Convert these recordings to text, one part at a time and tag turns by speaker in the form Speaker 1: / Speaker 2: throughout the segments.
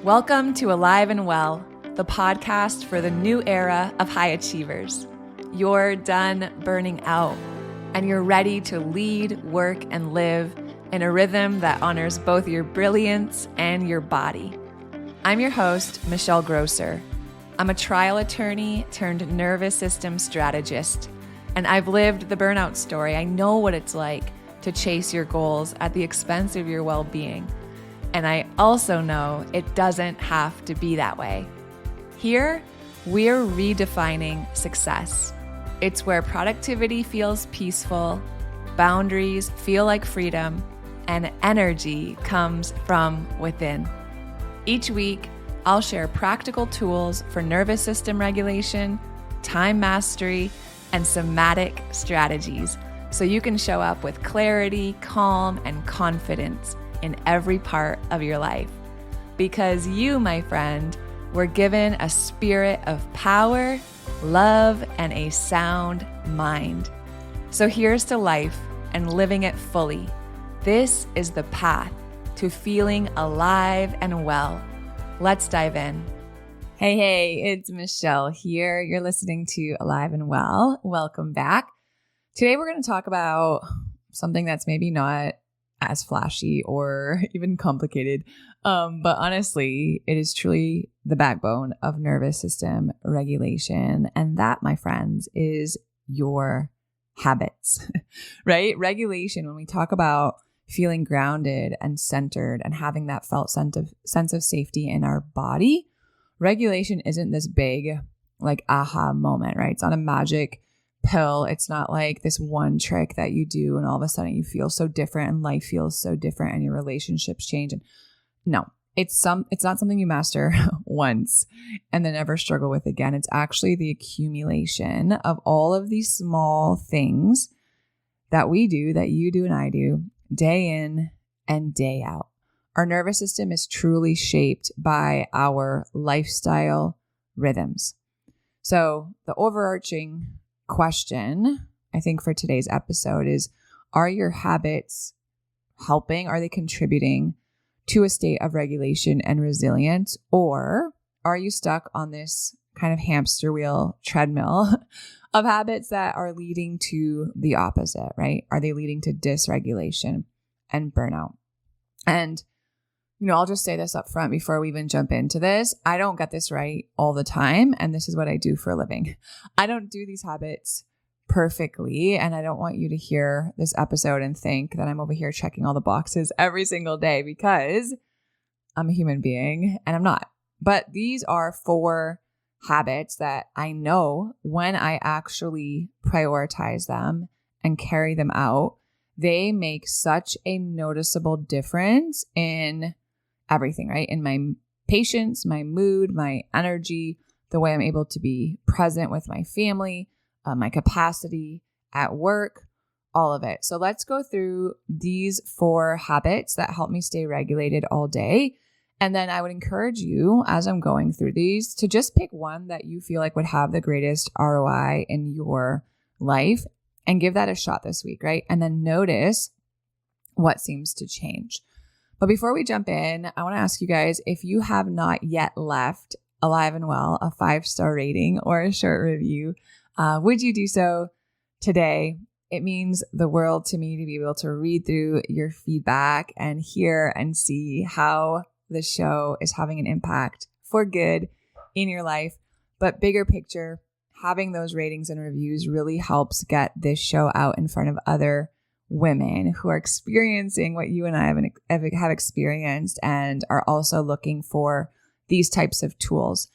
Speaker 1: Welcome to Alive and Well, the podcast for the new era of high achievers. You're done burning out, and you're ready to lead, work, and live in a rhythm that honors both your brilliance and your body. I'm your host, Michelle Grosser. I'm a trial attorney turned nervous system strategist, and I've lived the burnout story. I know what it's like to chase your goals at the expense of your well-being. And I also know it doesn't have to be that way. Here, we're redefining success. It's where productivity feels peaceful, boundaries feel like freedom, and energy comes from within. Each week, I'll share practical tools for nervous system regulation, time mastery, and somatic strategies so you can show up with clarity, calm, and confidence in every part of your life. Because you, my friend, were given a spirit of power, love, and a sound mind. So here's to life and living it fully. This is the path to feeling alive and well. Let's dive in. Hey, it's Michelle here. You're listening to Alive and Well. Welcome back. Today we're going to talk about something that's maybe not as flashy or even complicated. But honestly, it is truly the backbone of nervous system regulation. And that, my friends, is your habits, right? Regulation, when we talk about feeling grounded and centered and having that felt sense of safety in our body, regulation isn't this big like aha moment, right? It's not a magic pill. It's not like this one trick that you do and all of a sudden you feel so different and life feels so different and your relationships change. And no, it's not something you master once and then ever struggle with again. It's actually the accumulation of all of these small things that we do, that you do and I do day in and day out. Our nervous system is truly shaped by our lifestyle rhythms. So the overarching question, I think, for today's episode is, are your habits helping? Are they contributing to a state of regulation and resilience? Or are you stuck on this kind of hamster wheel treadmill of habits that are leading to the opposite, right? Are they leading to dysregulation and burnout? And I'll just say this up front before we even jump into this. I don't get this right all the time, and this is what I do for a living. I don't do these habits perfectly, and I don't want you to hear this episode and think that I'm over here checking all the boxes every single day, because I'm a human being and I'm not. But these are 4 habits that I know when I actually prioritize them and carry them out, they make such a noticeable difference in everything, right? In my patience, my mood, my energy, the way I'm able to be present with my family, my capacity at work, all of it. So let's go through these 4 habits that help me stay regulated all day. And then I would encourage you, as I'm going through these, to just pick one that you feel like would have the greatest ROI in your life and give that a shot this week, right? And then notice what seems to change. But before we jump in, I want to ask you guys, if you have not yet left Alive and Well a 5-star rating or a short review, would you do so today? It means the world to me to be able to read through your feedback and hear and see how the show is having an impact for good in your life. But bigger picture, having those ratings and reviews really helps get this show out in front of other women who are experiencing what you and I have experienced and are also looking for these types of tools.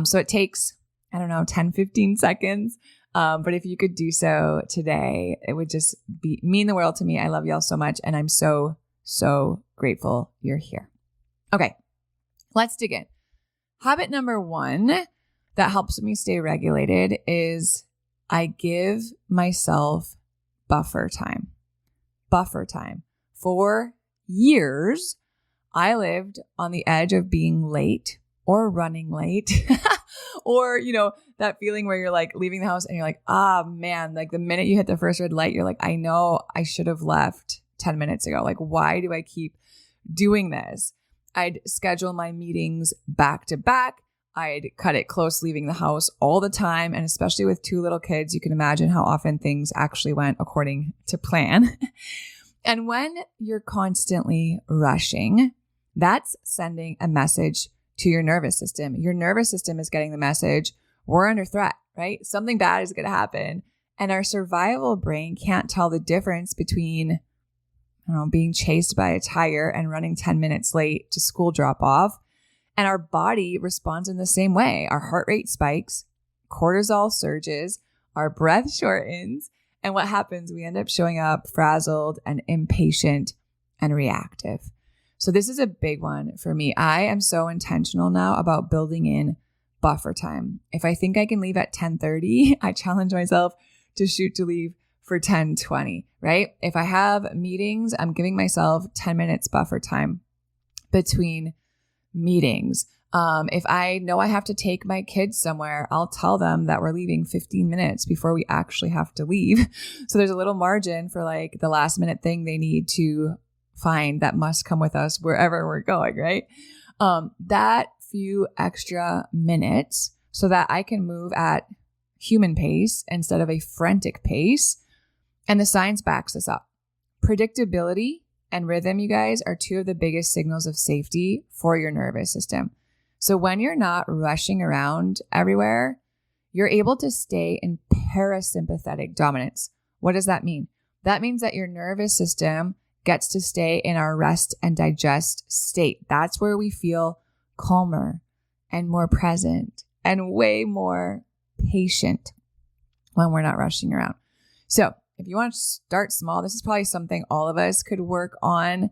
Speaker 1: So it takes, 10, 15 seconds. But if you could do so today, it would just mean the world to me. I love y'all so much. And I'm so, so grateful you're here. Okay, let's dig in. Habit number 1 that helps me stay regulated is I give myself buffer time. Buffer time. For years, I lived on the edge of being late or running late or, that feeling where you're like leaving the house and you're like, man, like the minute you hit the first red light, you're like, I know I should have left 10 minutes ago. Like, why do I keep doing this? I'd schedule my meetings back to back. I'd cut it close, leaving the house all the time. And especially with 2 little kids, you can imagine how often things actually went according to plan. And when you're constantly rushing, that's sending a message to your nervous system. Your nervous system is getting the message, we're under threat, right? Something bad is going to happen. And our survival brain can't tell the difference between, being chased by a tiger and running 10 minutes late to school drop off. And our body responds in the same way. Our heart rate spikes, cortisol surges, our breath shortens. And what happens? We end up showing up frazzled and impatient and reactive. So this is a big one for me. I am so intentional now about building in buffer time. If I think I can leave at 10:30, I challenge myself to shoot to leave for 10:20, right? If I have meetings, I'm giving myself 10 minutes buffer time between meetings. If I know I have to take my kids somewhere, I'll tell them that we're leaving 15 minutes before we actually have to leave. So there's a little margin for like the last minute thing they need to find that must come with us wherever we're going, right? That few extra minutes so that I can move at human pace instead of a frantic pace. And the science backs this up. Predictability and rhythm, you guys, are 2 of the biggest signals of safety for your nervous system. So when you're not rushing around everywhere, you're able to stay in parasympathetic dominance. What does that mean? That means that your nervous system gets to stay in our rest and digest state. That's where we feel calmer and more present and way more patient when we're not rushing around. So if you want to start small, this is probably something all of us could work on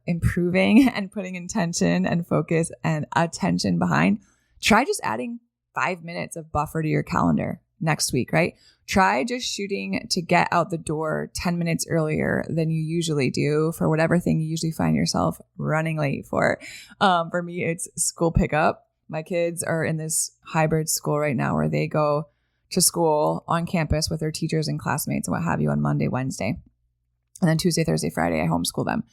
Speaker 1: improving and putting intention and focus and attention behind. Try just adding 5 minutes of buffer to your calendar next week, right? Try just shooting to get out the door 10 minutes earlier than you usually do for whatever thing you usually find yourself running late for. For me, it's school pickup. My kids are in this hybrid school right now where they go to school on campus with their teachers and classmates and what have you on Monday, Wednesday. And then Tuesday, Thursday, Friday, I homeschool them.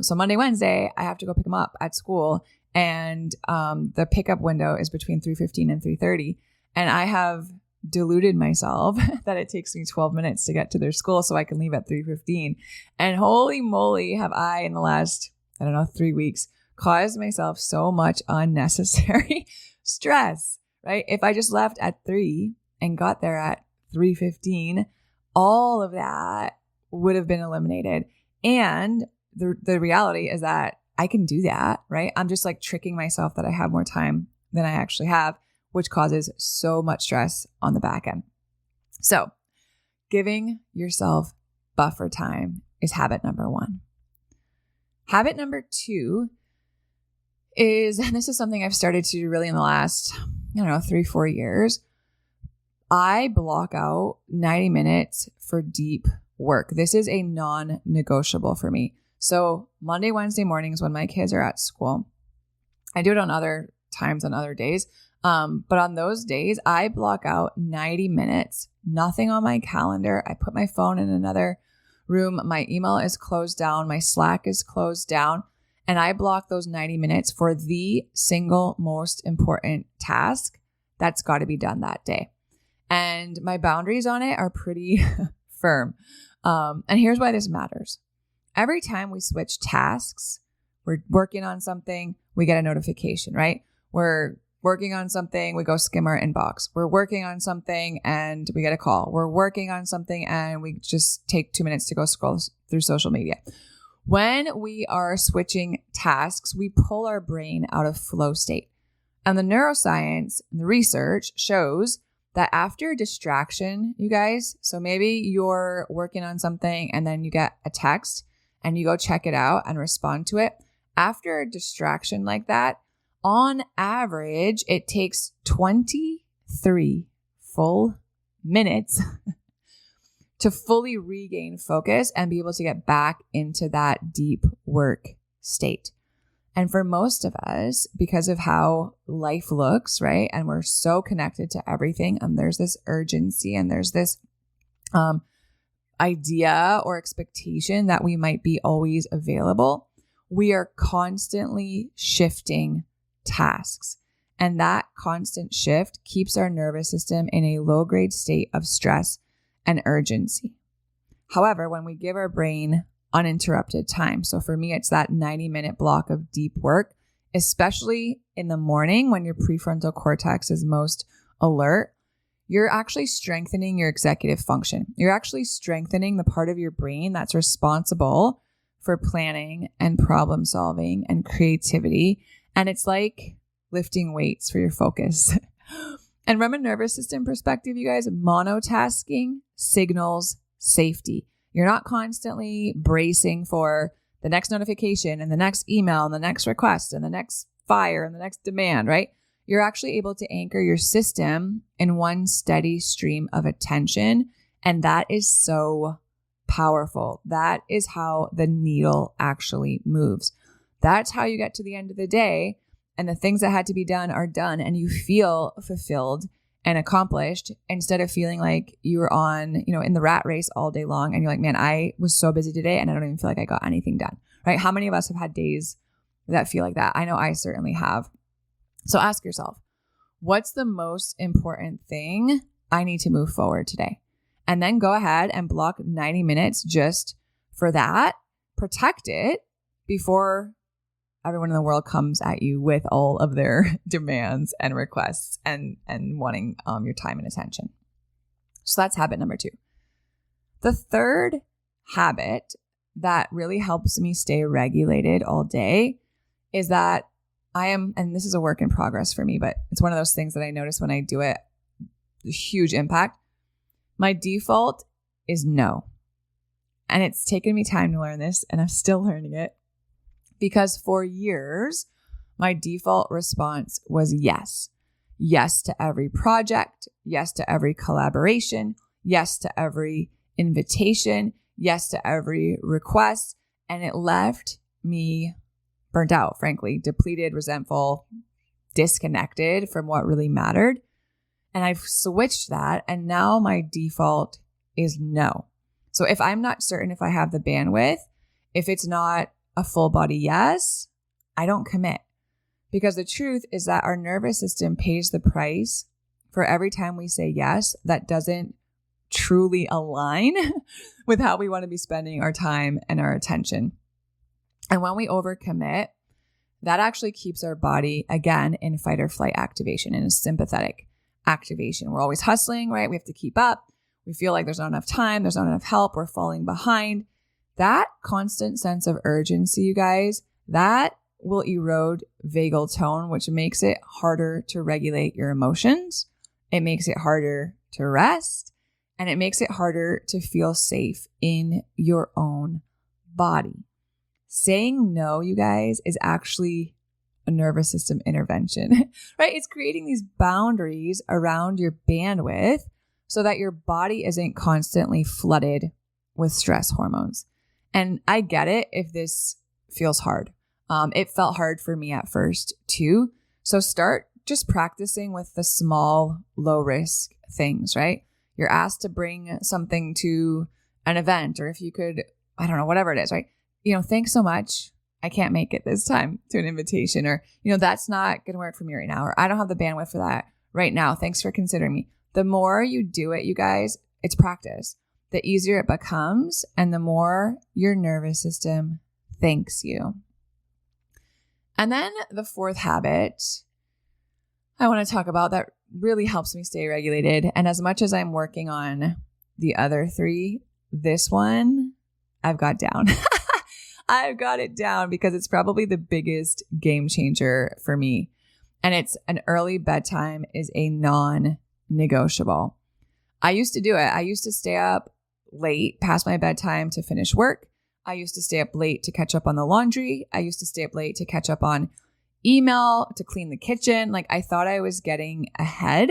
Speaker 1: So Monday, Wednesday, I have to go pick them up at school. And the pickup window is between 3:15 and 3:30. And I have deluded myself that it takes me 12 minutes to get to their school so I can leave at 3:15. And holy moly, have I in the last, 3 weeks, caused myself so much unnecessary stress, right? If I just left at 3 and got there at 3:15, all of that would have been eliminated. And the reality is that I can do that, right? I'm just like tricking myself that I have more time than I actually have, which causes so much stress on the back end. So giving yourself buffer time is habit number 1. Habit number 2 is, and this is something I've started to do really in the last, 3-4 years. I block out 90 minutes for deep work. This is a non-negotiable for me. So Monday, Wednesday mornings when my kids are at school, I do it on other times on other days. But on those days, I block out 90 minutes, nothing on my calendar. I put my phone in another room. My email is closed down. My Slack is closed down. And I block those 90 minutes for the single most important task that's got to be done that day. And my boundaries on it are pretty firm. And here's why this matters. Every time we switch tasks, we're working on something, we get a notification, right? We're working on something, we go skim our inbox. We're working on something and we get a call. We're working on something and we just take 2 minutes to go scroll through social media. When we are switching tasks, we pull our brain out of flow state. And the neuroscience and the research shows that after distraction, you guys, so maybe you're working on something and then you get a text and you go check it out and respond to it. After a distraction like that, on average, it takes 23 full minutes to fully regain focus and be able to get back into that deep work state. And for most of us, because of how life looks, right? And we're so connected to everything, and there's this urgency and there's this idea or expectation that we might be always available. we are constantly shifting tasks. And that constant shift keeps our nervous system in a low-grade state of stress and urgency. However, when we give our brain uninterrupted time, so for me, it's that 90-minute block of deep work, especially in the morning when your prefrontal cortex is most alert, you're actually strengthening your executive function. You're actually strengthening the part of your brain that's responsible for planning and problem solving and creativity. And it's like lifting weights for your focus. And from a nervous system perspective, you guys, monotasking signals safety. You're not constantly bracing for the next notification and the next email and the next request and the next fire and the next demand, right? You're actually able to anchor your system in one steady stream of attention. And that is so powerful. That is how the needle actually moves. That's how you get to the end of the day and the things that had to be done are done and you feel fulfilled and accomplished instead of feeling like you were on, in the rat race all day long and you're like, man, I was so busy today and I don't even feel like I got anything done, right? How many of us have had days that feel like that? I know I certainly have. So ask yourself, what's the most important thing I need to move forward today? And then go ahead and block 90 minutes just for that. Protect it before everyone in the world comes at you with all of their demands and requests and wanting your time and attention. So that's habit number 2. The third habit that really helps me stay regulated all day is that and this is a work in progress for me, but it's one of those things that I notice when I do it, a huge impact. My default is no. And it's taken me time to learn this and I'm still learning it. Because for years, my default response was yes. Yes to every project. Yes to every collaboration. Yes to every invitation. Yes to every request. And it left me burnt out, frankly, depleted, resentful, disconnected from what really mattered. And I've switched that. And now my default is no. So if I'm not certain if I have the bandwidth, if it's not a full body yes, I don't commit. Because the truth is that our nervous system pays the price for every time we say yes that doesn't truly align with how we want to be spending our time and our attention. And when we overcommit, that actually keeps our body, again, in fight or flight activation, in a sympathetic activation. We're always hustling, right? We have to keep up. We feel like there's not enough time. There's not enough help. We're falling behind. That constant sense of urgency, you guys, that will erode vagal tone, which makes it harder to regulate your emotions. It makes it harder to rest, and it makes it harder to feel safe in your own body. Saying no, you guys, is actually a nervous system intervention, right? It's creating these boundaries around your bandwidth so that your body isn't constantly flooded with stress hormones. And I get it if this feels hard. It felt hard for me at first too. So start just practicing with the small, low risk things, right? You're asked to bring something to an event, or if you could, I don't know, whatever it is, right? Thanks so much. I can't make it this time to an invitation, or, that's not going to work for me right now, or I don't have the bandwidth for that right now. Thanks for considering me. The more you do it, you guys, it's practice. The easier it becomes and the more your nervous system thanks you. And then the fourth habit I want to talk about that really helps me stay regulated. And as much as I'm working on the other 3, this one I've got down. I've got it down because it's probably the biggest game changer for me. And it's an early bedtime is a non-negotiable. I used to do it. I used to stay up late past my bedtime to finish work. I used to stay up late to catch up on the laundry. I used to stay up late to catch up on email, to clean the kitchen. Like I thought I was getting ahead,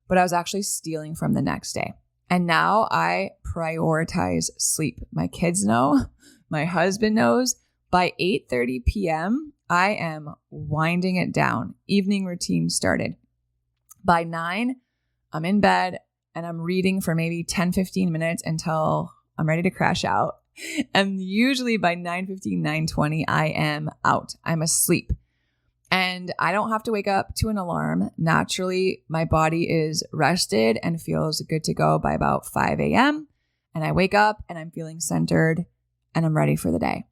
Speaker 1: but I was actually stealing from the next day. And now I prioritize sleep. My kids know, my husband knows. By 8:30 p.m., I am winding it down. Evening routine started. By 9, I'm in bed and I'm reading for maybe 10, 15 minutes until I'm ready to crash out. And usually by 9:15, 9:20, I am out. I'm asleep. And I don't have to wake up to an alarm. Naturally, my body is rested and feels good to go by about 5 a.m. And I wake up and I'm feeling centered and I'm ready for the day.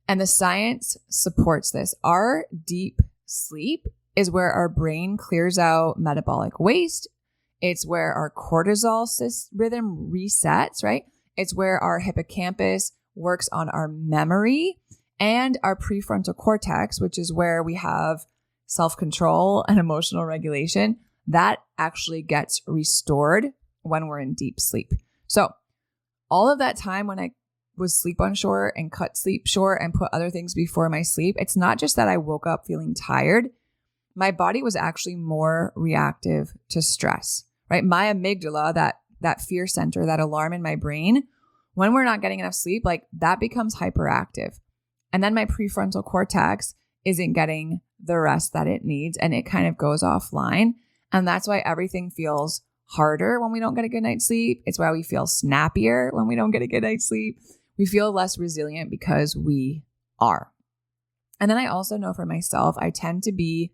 Speaker 1: And the science supports this. Our deep sleep is where our brain clears out metabolic waste. It's where our cortisol rhythm resets, right? It's where our hippocampus works on our memory, and our prefrontal cortex, which is where we have self-control and emotional regulation, that actually gets restored when we're in deep sleep. So all of that time when I was sleep on short and cut sleep short and put other things before my sleep, it's not just that I woke up feeling tired. My body was actually more reactive to stress, right? My amygdala, that fear center, that alarm in my brain, when we're not getting enough sleep, like that becomes hyperactive. And then my prefrontal cortex isn't getting the rest that it needs and it kind of goes offline. And that's why everything feels harder when we don't get a good night's sleep. It's why we feel snappier when we don't get a good night's sleep. We feel less resilient because we are. And then I also know for myself, I tend to be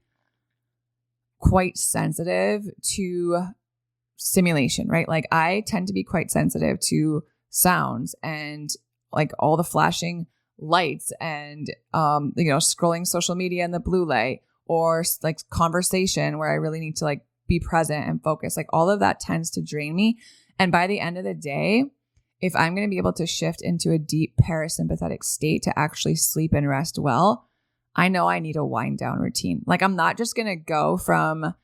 Speaker 1: quite sensitive to stimulation, right? Like I tend to be quite sensitive to sounds and like all the flashing lights and, scrolling social media in the blue light or like conversation where I really need to like be present and focus. Like all of that tends to drain me. And by the end of the day, if I'm going to be able to shift into a deep parasympathetic state to actually sleep and rest well, I know I need a wind down routine. Like I'm not just going to go from,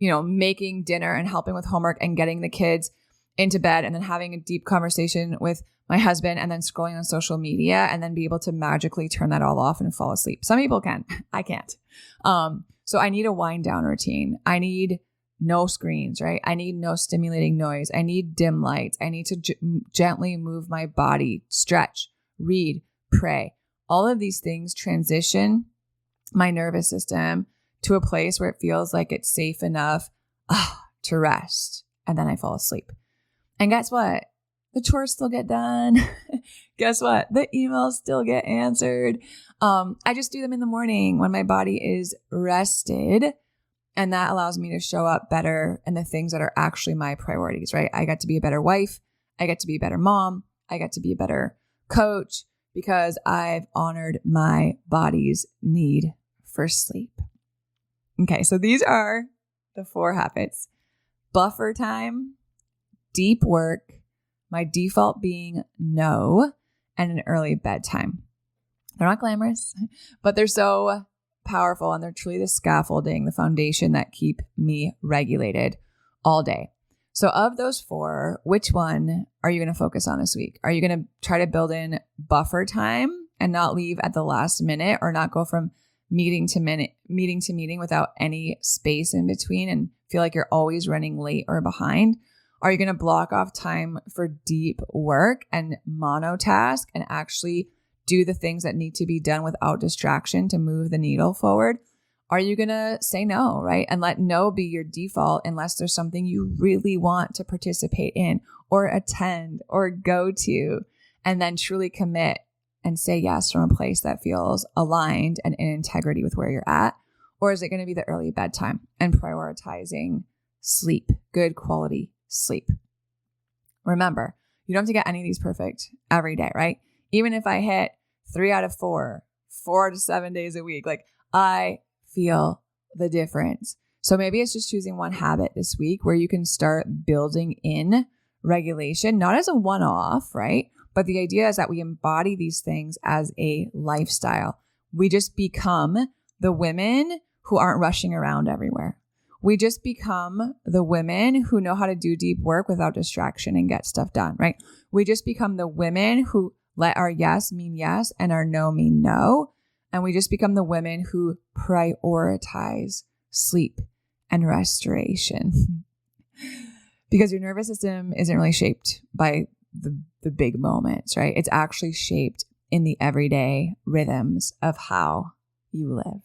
Speaker 1: making dinner and helping with homework and getting the kids into bed and then having a deep conversation with my husband and then scrolling on social media and then be able to magically turn that all off and fall asleep. Some people can. I can't. So I need a wind down routine. I need no screens, right? I need no stimulating noise. I need dim lights. I need to gently move my body, stretch, read, pray. All of these things transition my nervous system to a place where it feels like it's safe enough to rest. And then I fall asleep. And guess what? The chores still get done. Guess what? The emails still get answered. I just do them in the morning when my body is rested. And that allows me to show up better in the things that are actually my priorities, right? I get to be a better wife. I get to be a better mom. I get to be a better coach because I've honored my body's need for sleep. Okay, so these are the 4 habits. Buffer time, deep work, my default being no, and an early bedtime. They're not glamorous, but they're so powerful and they're truly the scaffolding, the foundation that keep me regulated all day. So of those 4, which one are you going to focus on this week? Are you going to try to build in buffer time and not leave at the last minute or not go from meeting to meeting without any space in between and feel like you're always running late or behind? Are you going to block off time for deep work and monotask and actually do the things that need to be done without distraction to move the needle forward? Are you going to say no, right? And let no be your default unless there's something you really want to participate in or attend or go to, and then truly commit and say yes from a place that feels aligned and in integrity with where you're at? Or is it going to be the early bedtime and prioritizing sleep, good quality sleep? Remember, you don't have to get any of these perfect every day, right? Even if I hit 3 out of 4, 4 out of 7 days a week, like I feel the difference. So maybe it's just choosing one habit this week where you can start building in regulation, not as a one-off, right? But the idea is that we embody these things as a lifestyle. We just become the women who aren't rushing around everywhere. We just become the women who know how to do deep work without distraction and get stuff done, right? We just become the women who let our yes mean yes and our no mean no. And we just become the women who prioritize sleep and restoration. Because your nervous system isn't really shaped by the big moments, right? It's actually shaped in the everyday rhythms of how you live.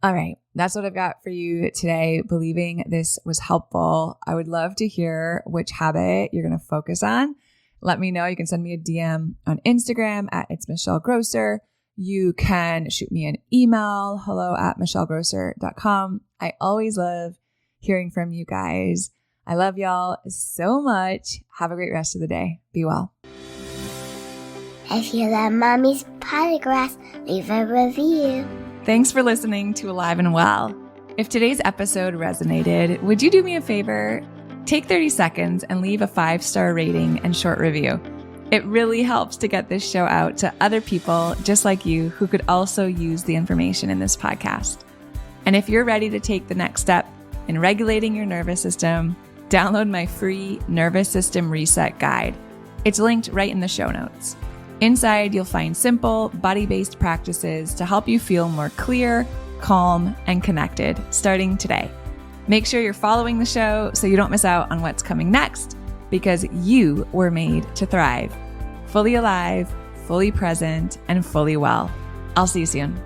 Speaker 1: All right, that's what I've got for you today. Believing this was helpful. I would love to hear which habit you're going to focus on let me know. You can send me a DM on Instagram at It's Michelle Grosser. You can shoot me an email, hello@michellegrosser.com. I always love hearing from you guys. I love y'all so much. Have a great rest of the day. Be well.
Speaker 2: If you love Mommy's podcast, leave a review.
Speaker 1: Thanks for listening to Alive and Well. If today's episode resonated, would you do me a favor? Take 30 seconds and leave a 5-star rating and short review. It really helps to get this show out to other people just like you who could also use the information in this podcast. And if you're ready to take the next step in regulating your nervous system, download my free Nervous System Reset Guide. It's linked right in the show notes. Inside, you'll find simple, body-based practices to help you feel more clear, calm, and connected starting today. Make sure you're following the show so you don't miss out on what's coming next, because you were made to thrive. Fully alive, fully present, and fully well. I'll see you soon.